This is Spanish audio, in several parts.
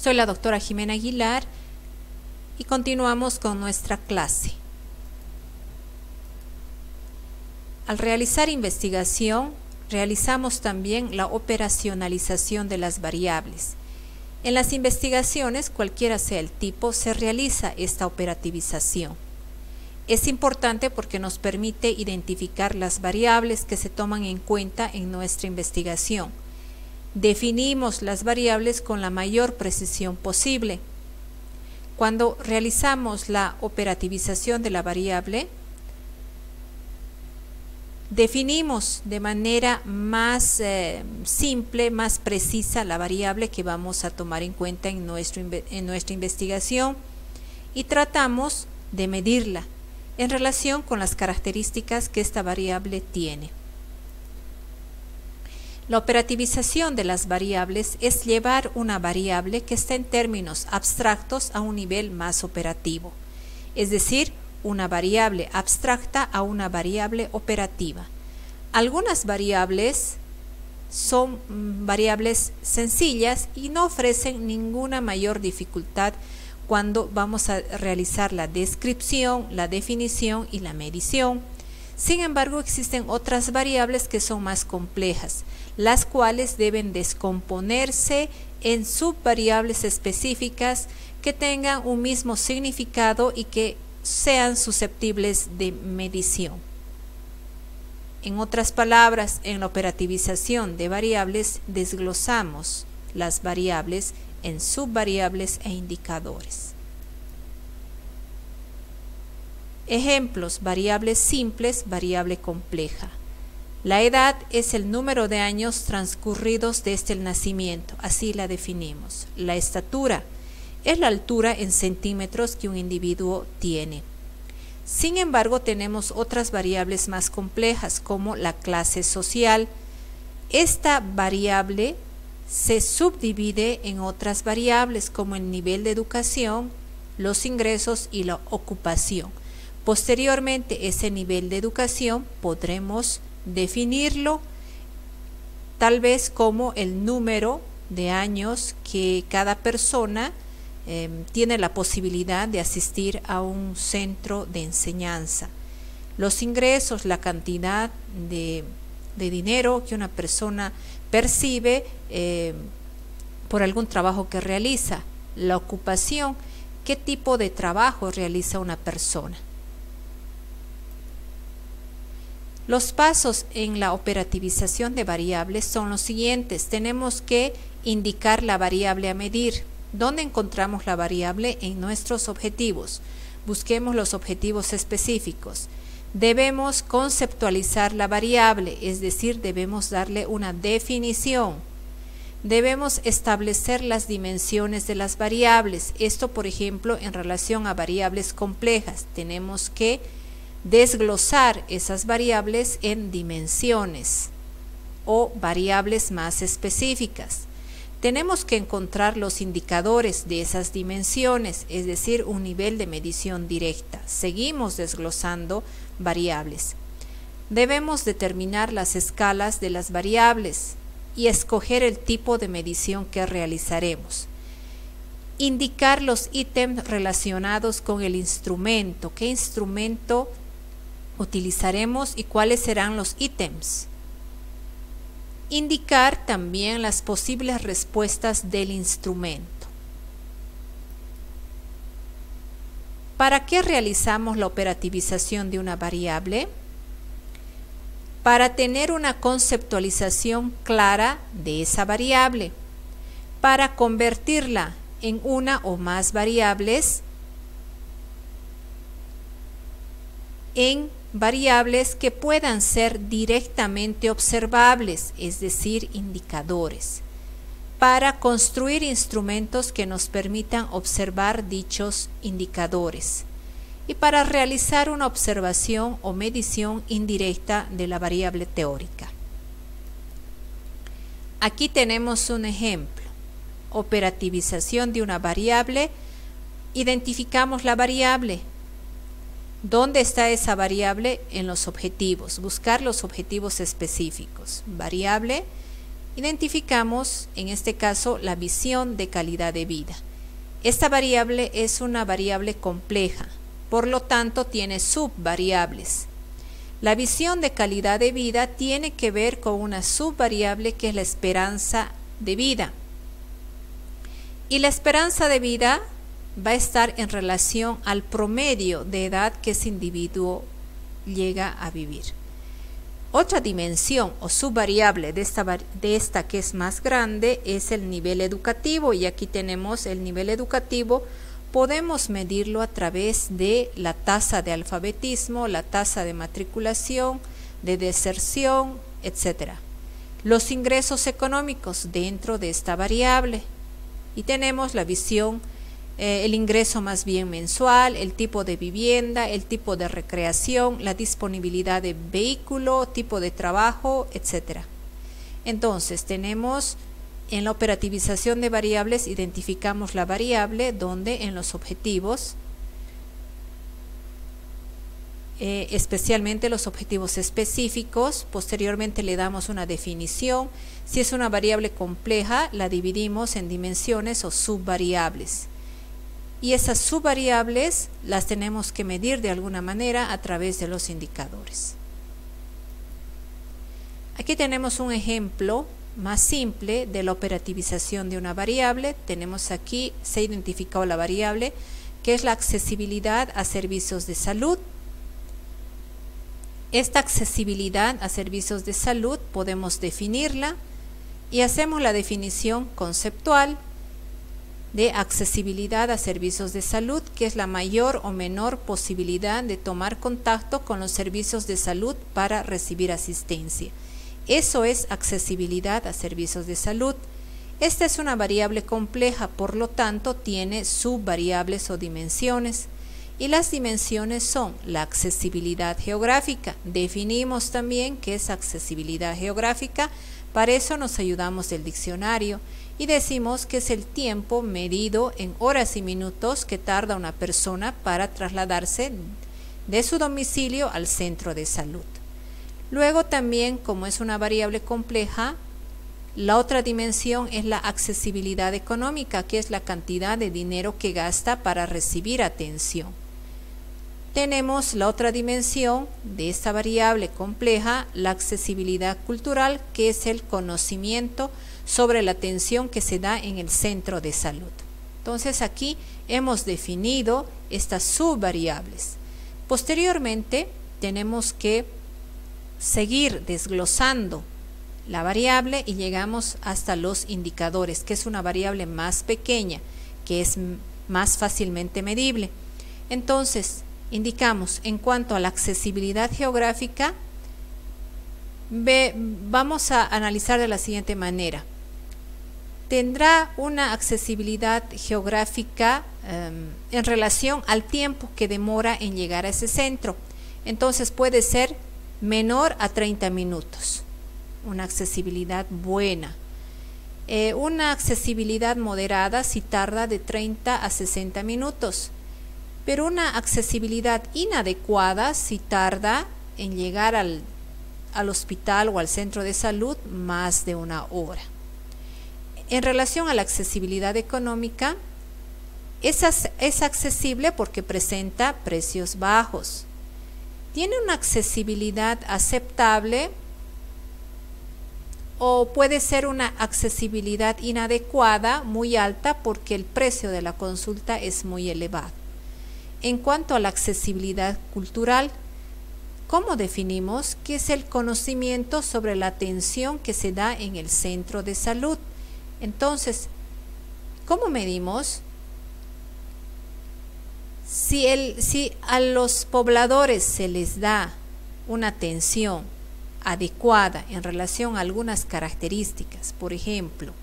Soy la doctora Jimena Aguilar y continuamos con nuestra clase. Al realizar investigación, realizamos también la operacionalización de las variables. En las investigaciones, cualquiera sea el tipo, se realiza esta operativización. Es importante porque nos permite identificar las variables que se toman en cuenta en nuestra investigación. Definimos las variables con la mayor precisión posible. Cuando realizamos la operativización de la variable, definimos de manera más simple, más precisa la variable que vamos a tomar en cuenta en nuestra investigación y tratamos de medirla en relación con las características que esta variable tiene. La operativización de las variables es llevar una variable que está en términos abstractos a un nivel más operativo, es decir, una variable abstracta a una variable operativa. Algunas variables son variables sencillas y no ofrecen ninguna mayor dificultad cuando vamos a realizar la descripción, la definición y la medición. Sin embargo, existen otras variables que son más complejas, las cuales deben descomponerse en subvariables específicas que tengan un mismo significado y que sean susceptibles de medición. En otras palabras, en la operativización de variables desglosamos las variables en subvariables e indicadores. Ejemplos: variables simples, variable compleja. La edad es el número de años transcurridos desde el nacimiento, así la definimos. La estatura es la altura en centímetros que un individuo tiene. Sin embargo, tenemos otras variables más complejas, como la clase social. Esta variable se subdivide en otras variables, como el nivel de educación, los ingresos y la ocupación. Posteriormente, ese nivel de educación podremos definirlo tal vez como el número de años que cada persona tiene la posibilidad de asistir a un centro de enseñanza. Los ingresos, la cantidad de dinero que una persona percibe por algún trabajo que realiza. La ocupación, qué tipo de trabajo realiza una persona. Los pasos en la operativización de variables son los siguientes. Tenemos que indicar la variable a medir. ¿Dónde encontramos la variable? En nuestros objetivos. Busquemos los objetivos específicos. Debemos conceptualizar la variable, es decir, debemos darle una definición. Debemos establecer las dimensiones de las variables. Esto, por ejemplo, en relación a variables complejas. Tenemos que desglosar esas variables en dimensiones o variables más específicas. Tenemos que encontrar los indicadores de esas dimensiones, es decir, un nivel de medición directa. Seguimos desglosando variables. Debemos determinar las escalas de las variables y escoger el tipo de medición que realizaremos. Indicar los ítems relacionados con el instrumento. ¿Qué instrumento utilizaremos y cuáles serán los ítems? Indicar también las posibles respuestas del instrumento. ¿Para qué realizamos la operativización de una variable? Para tener una conceptualización clara de esa variable, para convertirla en una o más variables, en variables que puedan ser directamente observables, es decir, indicadores, para construir instrumentos que nos permitan observar dichos indicadores y para realizar una observación o medición indirecta de la variable teórica. Aquí tenemos un ejemplo: operativización de una variable. Identificamos la variable. ¿Dónde está esa variable? En los objetivos. Buscar los objetivos específicos. Variable Identificamos, en este caso, la visión de calidad de vida. Esta variable es una variable compleja, por lo tanto tiene subvariables. La visión de calidad de vida tiene que ver con una subvariable que es la esperanza de vida. Y la esperanza de vida va a estar en relación al promedio de edad que ese individuo llega a vivir. Otra dimensión o subvariable de esta que es más grande es el nivel educativo, y aquí tenemos el nivel educativo. Podemos medirlo a través de la tasa de alfabetismo, la tasa de matriculación, de deserción, etc. Los ingresos económicos dentro de esta variable, y tenemos la visión, el ingreso más bien mensual, el tipo de vivienda, el tipo de recreación, la disponibilidad de vehículo, tipo de trabajo, etc. Entonces tenemos en la operativización de variables, identificamos la variable donde en los objetivos, especialmente los objetivos específicos, posteriormente le damos una definición. Si es una variable compleja, la dividimos en dimensiones o subvariables. Y esas subvariables las tenemos que medir de alguna manera a través de los indicadores. Aquí tenemos un ejemplo más simple de la operativización de una variable. Tenemos aquí, se ha identificado la variable que es la accesibilidad a servicios de salud. Esta accesibilidad a servicios de salud podemos definirla y hacemos la definición conceptual de accesibilidad a servicios de salud, que es la mayor o menor posibilidad de tomar contacto con los servicios de salud para recibir asistencia. Eso es accesibilidad a servicios de salud. Esta es una variable compleja, por lo tanto tiene subvariables o dimensiones. Y las dimensiones son la accesibilidad geográfica. Definimos también qué es accesibilidad geográfica. Para eso nos ayudamos del diccionario y decimos que es el tiempo medido en horas y minutos que tarda una persona para trasladarse de su domicilio al centro de salud. Luego también, como es una variable compleja, la otra dimensión es la accesibilidad económica, que es la cantidad de dinero que gasta para recibir atención. Tenemos la otra dimensión de esta variable compleja, la accesibilidad cultural, que es el conocimiento sobre la atención que se da en el centro de salud. Entonces aquí hemos definido estas subvariables. Posteriormente tenemos que seguir desglosando la variable y llegamos hasta los indicadores, que es una variable más pequeña, que es más fácilmente medible. Entonces, indicamos en cuanto a la accesibilidad geográfica, vamos a analizar de la siguiente manera. Tendrá una accesibilidad geográfica en relación al tiempo que demora en llegar a ese centro. Entonces puede ser menor a 30 minutos, una accesibilidad buena. Una accesibilidad moderada si tarda de 30 a 60 minutos. Pero una accesibilidad inadecuada si tarda en llegar al hospital o al centro de salud más de una hora. En relación a la accesibilidad económica, es accesible porque presenta precios bajos. Tiene una accesibilidad aceptable o puede ser una accesibilidad inadecuada, muy alta, porque el precio de la consulta es muy elevado. En cuanto a la accesibilidad cultural, ¿cómo definimos qué es el conocimiento sobre la atención que se da en el centro de salud? Entonces, ¿cómo medimos? Si a los pobladores se les da una atención adecuada en relación a algunas características, por ejemplo,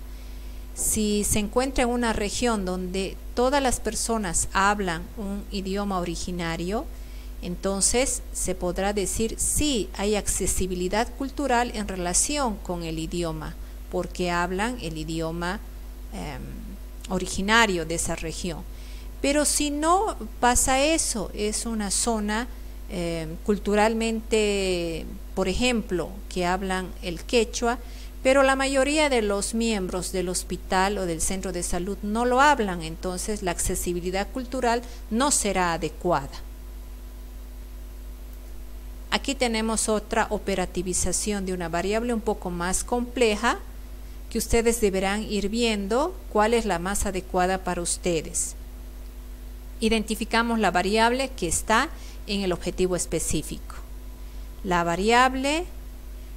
si se encuentra en una región donde todas las personas hablan un idioma originario, entonces se podrá decir sí, hay accesibilidad cultural en relación con el idioma, porque hablan el idioma originario de esa región. Pero si no pasa eso, es una zona culturalmente, por ejemplo, que hablan el quechua, pero la mayoría de los miembros del hospital o del centro de salud no lo hablan, entonces la accesibilidad cultural no será adecuada. Aquí tenemos otra operativización de una variable un poco más compleja que ustedes deberán ir viendo cuál es la más adecuada para ustedes. Identificamos la variable que está en el objetivo específico. La variable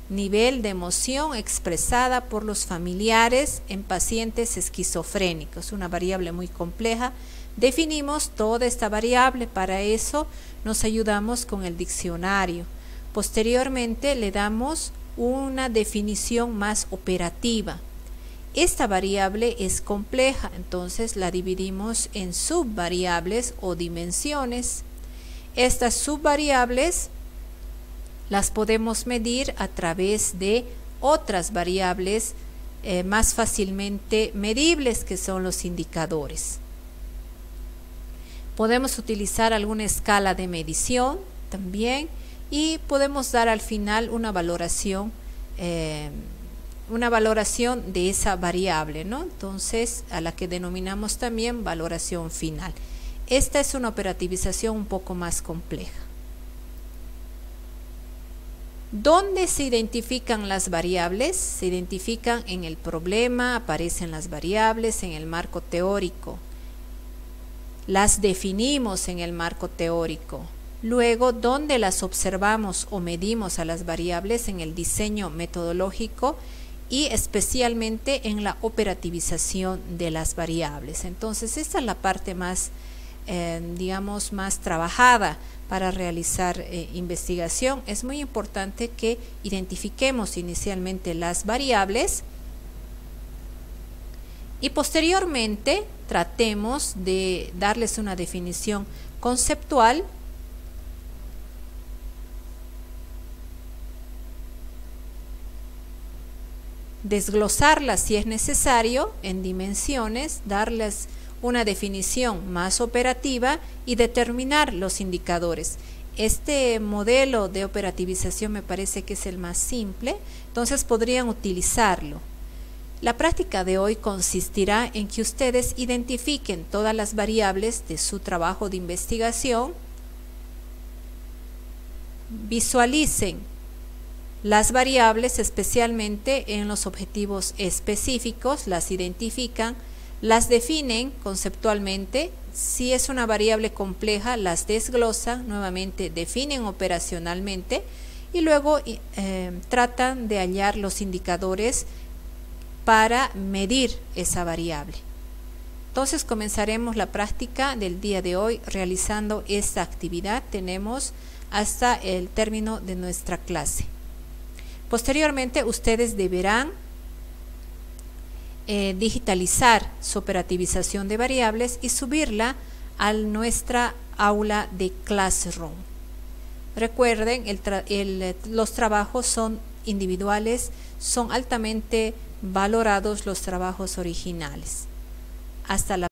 nivel de emoción expresada por los familiares en pacientes esquizofrénicos, una variable muy compleja. Definimos toda esta variable, para eso nos ayudamos con el diccionario. Posteriormente le damos una definición más operativa. Esta variable es compleja, entonces la dividimos en subvariables o dimensiones. Estas subvariables las podemos medir a través de otras variables más fácilmente medibles, que son los indicadores. Podemos utilizar alguna escala de medición también y podemos dar al final una valoración de esa variable, ¿no? Entonces, a la que denominamos también valoración final. Esta es una operativización un poco más compleja. ¿Dónde se identifican las variables? Se identifican en el problema, aparecen las variables en el marco teórico. Las definimos en el marco teórico. Luego, ¿dónde las observamos o medimos a las variables? En el diseño metodológico y especialmente en la operativización de las variables. Entonces, esta es la parte más, digamos, más trabajada para realizar investigación. Es muy importante que identifiquemos inicialmente las variables y posteriormente tratemos de darles una definición conceptual desglosarlas si es necesario en dimensiones, darles una definición más operativa y determinar los indicadores. Este modelo de operativización me parece que es el más simple, entonces podrían utilizarlo. La práctica de hoy consistirá en que ustedes identifiquen todas las variables de su trabajo de investigación, visualicen las variables especialmente en los objetivos específicos, las identifican, las definen conceptualmente. Si es una variable compleja, las desglosan, nuevamente definen operacionalmente y luego tratan de hallar los indicadores para medir esa variable. Entonces comenzaremos la práctica del día de hoy realizando esta actividad. Tenemos hasta el término de nuestra clase. Posteriormente ustedes deberán digitalizar su operativización de variables y subirla a nuestra aula de Classroom. Recuerden, los trabajos son individuales, son altamente valorados los trabajos originales. Hasta la